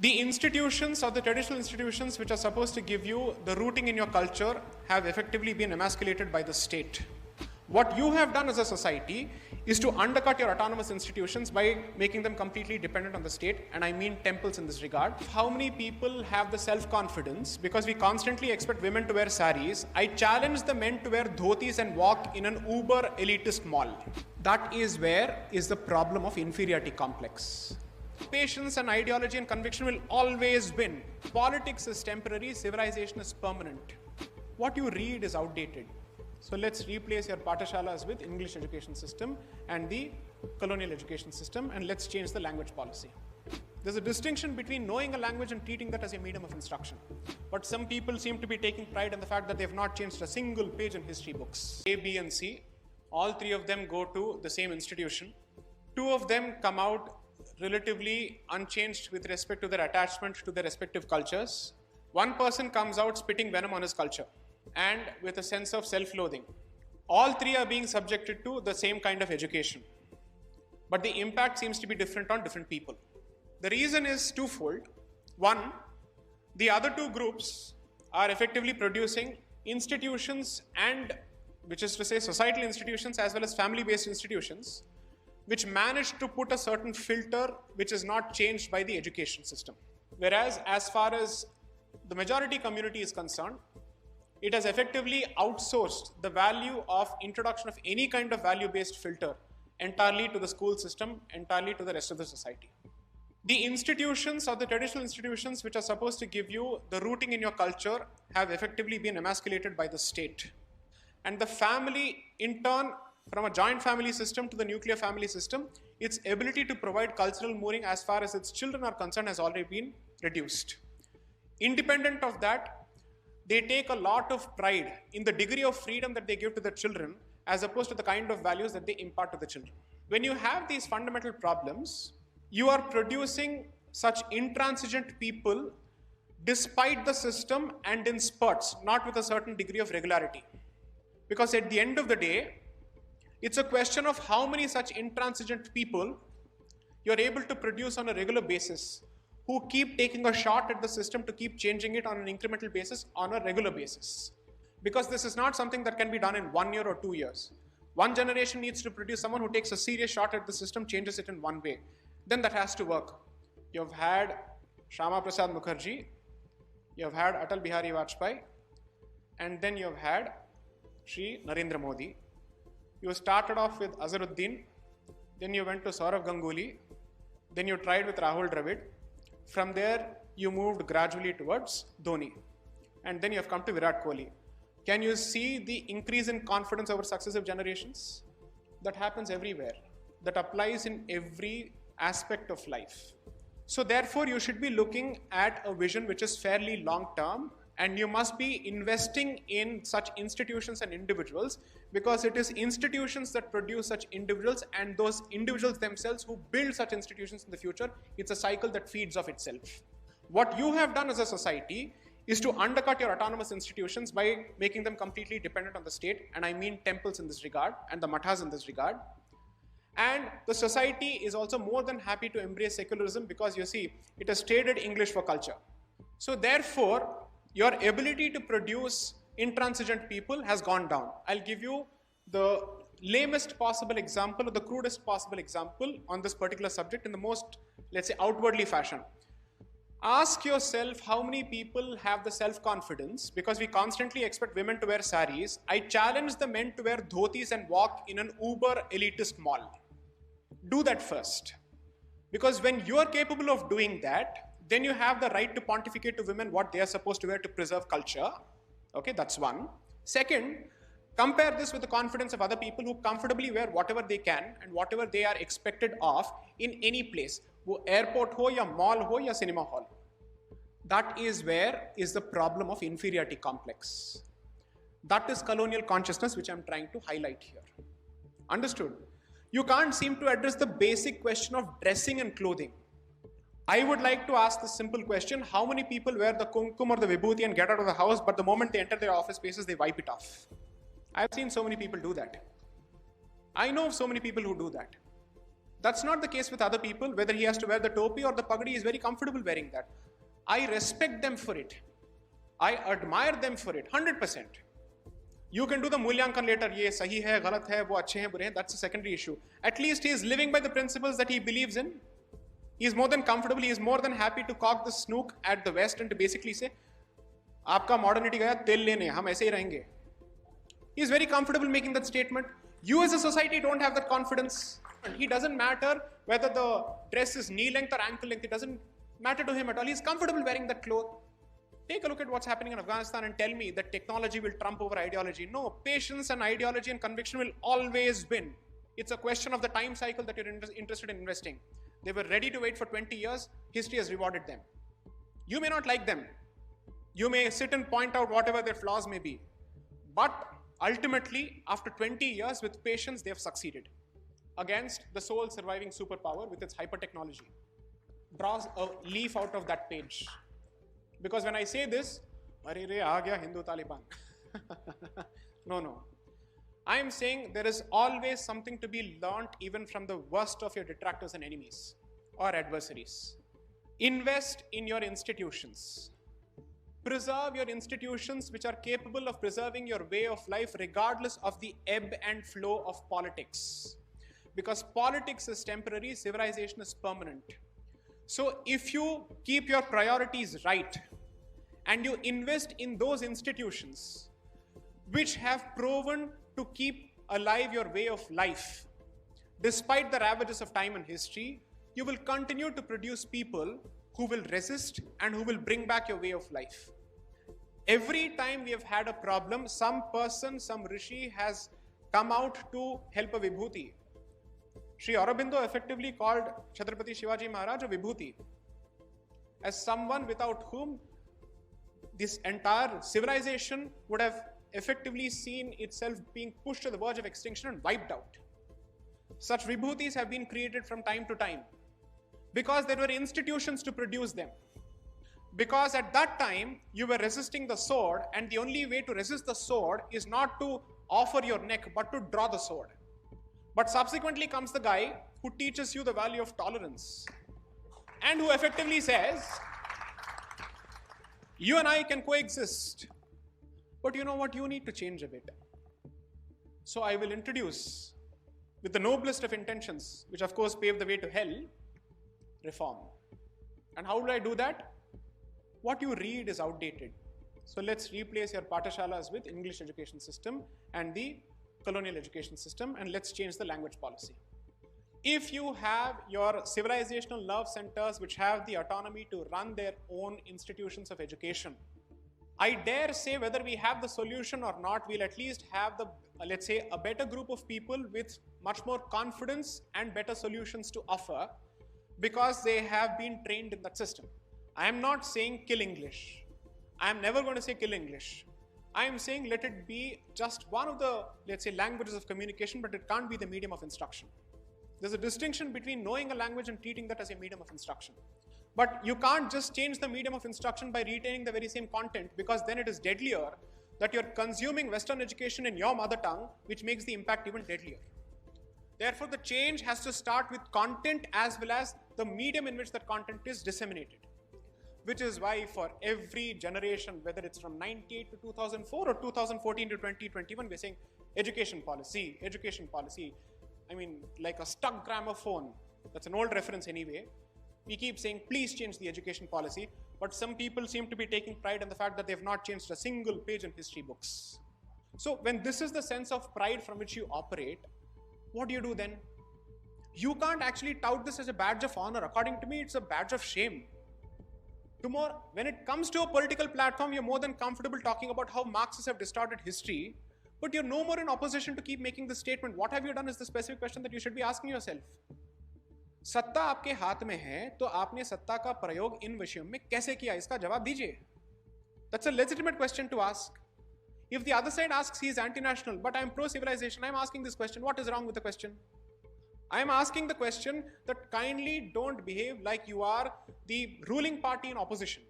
The institutions or the traditional institutions which are supposed to give you the rooting in your culture have effectively been emasculated by the state. What you have done as a society is to undercut your autonomous institutions by making them completely dependent on the state, and I mean temples in this regard. How many people have the self-confidence? Because we constantly expect women to wear saris, I challenge the men to wear dhotis and walk in an uber elitist mall. That is where is the problem of inferiority complex. Patience and ideology and conviction will always win. Politics is temporary, civilization is permanent. What you read is outdated. So let's replace your patashalas with English education system and the colonial education system, and let's change the language policy. There's a distinction between knowing a language and treating that as a medium of instruction. But some people seem to be taking pride in the fact that they have not changed a single page in history books. A, B, and C, all three of them go to the same institution. Two of them come out relatively unchanged with respect to their attachment to their respective cultures. One person comes out spitting venom on his culture and with a sense of self-loathing. All three are being subjected to the same kind of education, but the impact seems to be different on different people. The reason is twofold. One, the other two groups are effectively producing institutions, and which is to say societal institutions as well as family-based institutions, which manage to put a certain filter which is not changed by the education system. Whereas as far as the majority community is concerned, it has effectively outsourced the value of introduction of any kind of value-based filter entirely to the school system, entirely to the rest of the society. The institutions or the traditional institutions which are supposed to give you the rooting in your culture have effectively been emasculated by the state. And the family, in turn, from a joint family system to the nuclear family system, its ability to provide cultural mooring as far as its children are concerned has already been reduced. Independent of that, they take a lot of pride in the degree of freedom that they give to their children as opposed to the kind of values that they impart to the children. When you have these fundamental problems, you are producing such intransigent people despite the system and in spurts, not with a certain degree of regularity. Because at the end of the day, it's a question of how many such intransigent people you're able to produce on a regular basis, who keep taking a shot at the system to keep changing it on an incremental basis on a regular basis. Because this is not something that can be done in 1 year or 2 years. One generation needs to produce someone who takes a serious shot at the system, changes it in one way. Then that has to work. You've had Shyama Prasad Mukherjee, you've had Atal Bihari Vajpayee, and then you've had Shri Narendra Modi. You started off with Azharuddin, then you went to Saurav Ganguly, then you tried with Rahul Dravid. From there, you moved gradually towards Dhoni. And then you have come to Virat Kohli. Can you see the increase in confidence over successive generations? That happens everywhere. That applies in every aspect of life. So therefore, you should be looking at a vision which is fairly long-term, and you must be investing in such institutions and individuals, because it is institutions that produce such individuals, and those individuals themselves who build such institutions in the future. It's a cycle that feeds off itself. What you have done as a society is to undercut your autonomous institutions by making them completely dependent on the state, and I mean temples in this regard and the mathas in this regard. And the society is also more than happy to embrace secularism, because you see, it has traded English for culture. So therefore, your ability to produce intransigent people has gone down. I'll give you the lamest possible example or the crudest possible example on this particular subject in the most, let's say, outwardly fashion. Ask yourself how many people have the self-confidence, because we constantly expect women to wear saris. I challenge the men to wear dhotis and walk in an uber elitist mall. Do that first. Because when you are capable of doing that, then you have the right to pontificate to women what they are supposed to wear to preserve culture. Okay, that's one. Second, compare this with the confidence of other people who comfortably wear whatever they can and whatever they are expected of in any place. Wo airport ho ya mall ho ya cinema hall. That is where is the problem of inferiority complex. That is colonial consciousness which I am trying to highlight here. Understood? You can't seem to address the basic question of dressing and clothing. I would like to ask the simple question: how many people wear the kumkum or the vibhuti and get out of the house, but the moment they enter their office spaces, they wipe it off? I've seen so many people do that. I know of so many people who do that. That's not the case with other people. Whether he has to wear the topi or the pagadi, is very comfortable wearing that. I respect them for it. I admire them for it, 100%. You can do the mulyankan later, ye sahi hai, galat hai, wo achhe hai, bure hai, that's a secondary issue. At least he is living by the principles that he believes in. He is more than comfortable, he is more than happy to cock the snook at the West and to basically say, aapka modernity gaya, tel lene, hum aise hi rahenge. He is very comfortable making that statement. You as a society don't have that confidence. And he doesn't matter whether the dress is knee length or ankle length, it doesn't matter to him at all. He's comfortable wearing that cloth. Take a look at what's happening in Afghanistan and tell me that technology will trump over ideology. No, patience and ideology and conviction will always win. It's a question of the time cycle that you're interested in investing. They were ready to wait for 20 years. History has rewarded them. You may not like them. You may sit and point out whatever their flaws may be. But ultimately, after 20 years, with patience, they have succeeded against the sole surviving superpower with its hyper technology. Draws a leaf out of that page. Because when I say this, Arey re, aa gaya Hindu Taliban. No. I am saying there is always something to be learnt even from the worst of your detractors and enemies or adversaries. Invest in your institutions. Preserve your institutions which are capable of preserving your way of life regardless of the ebb and flow of politics. Because politics is temporary, civilization is permanent. So if you keep your priorities right and you invest in those institutions which have proven to keep alive your way of life, despite the ravages of time and history, you will continue to produce people who will resist and who will bring back your way of life. Every time we have had a problem, some person, some rishi has come out to help a vibhuti. Sri Aurobindo effectively called Chhatrapati Shivaji Maharaj a vibhuti, as someone without whom this entire civilization would have effectively seen itself being pushed to the verge of extinction and wiped out. Such vibhutis have been created from time to time because there were institutions to produce them. Because at that time you were resisting the sword, and the only way to resist the sword is not to offer your neck but to draw the sword. But subsequently comes the guy who teaches you the value of tolerance and who effectively says, you and I can coexist, but you know what, you need to change a bit. So I will introduce, with the noblest of intentions, which of course paved the way to hell, reform. And how do I do that? What you read is outdated. So let's replace your Pathashalas with English education system and the colonial education system, and let's change the language policy. If you have your civilizational love centers which have the autonomy to run their own institutions of education, I dare say whether we have the solution or not, we'll at least have the, let's say, a better group of people with much more confidence and better solutions to offer because they have been trained in that system. I am not saying kill English. I am never going to say kill English. I am saying let it be just one of the, let's say, languages of communication, but it can't be the medium of instruction. There's a distinction between knowing a language and treating that as a medium of instruction. But you can't just change the medium of instruction by retaining the very same content, because then it is deadlier that you're consuming Western education in your mother tongue, which makes the impact even deadlier. Therefore, the change has to start with content as well as the medium in which that content is disseminated. Which is why for every generation, whether it's from 98 to 2004 or 2014 to 2021, we're saying education policy, education policy. I mean, like a stuck gramophone. That's an old reference anyway. We keep saying, please change the education policy, but some people seem to be taking pride in the fact that they've not changed a single page in history books. So when this is the sense of pride from which you operate, what do you do then? You can't actually tout this as a badge of honor. According to me, it's a badge of shame. Tomorrow, when it comes to a political platform, you're more than comfortable talking about how Marxists have distorted history, but you're no more in opposition to keep making this statement. What have you done is the specific question that you should be asking yourself. सत्ता आपके हाथ में है, तो आपने सत्ता का प्रयोग इन विषयों में कैसे किया? इसका जवाब दीजिए. That's a legitimate question to ask. If the other side asks he is anti-national, but I am pro-civilization, I am asking this question. What is wrong with the question? I am asking the question that kindly don't behave like you are the ruling party in opposition.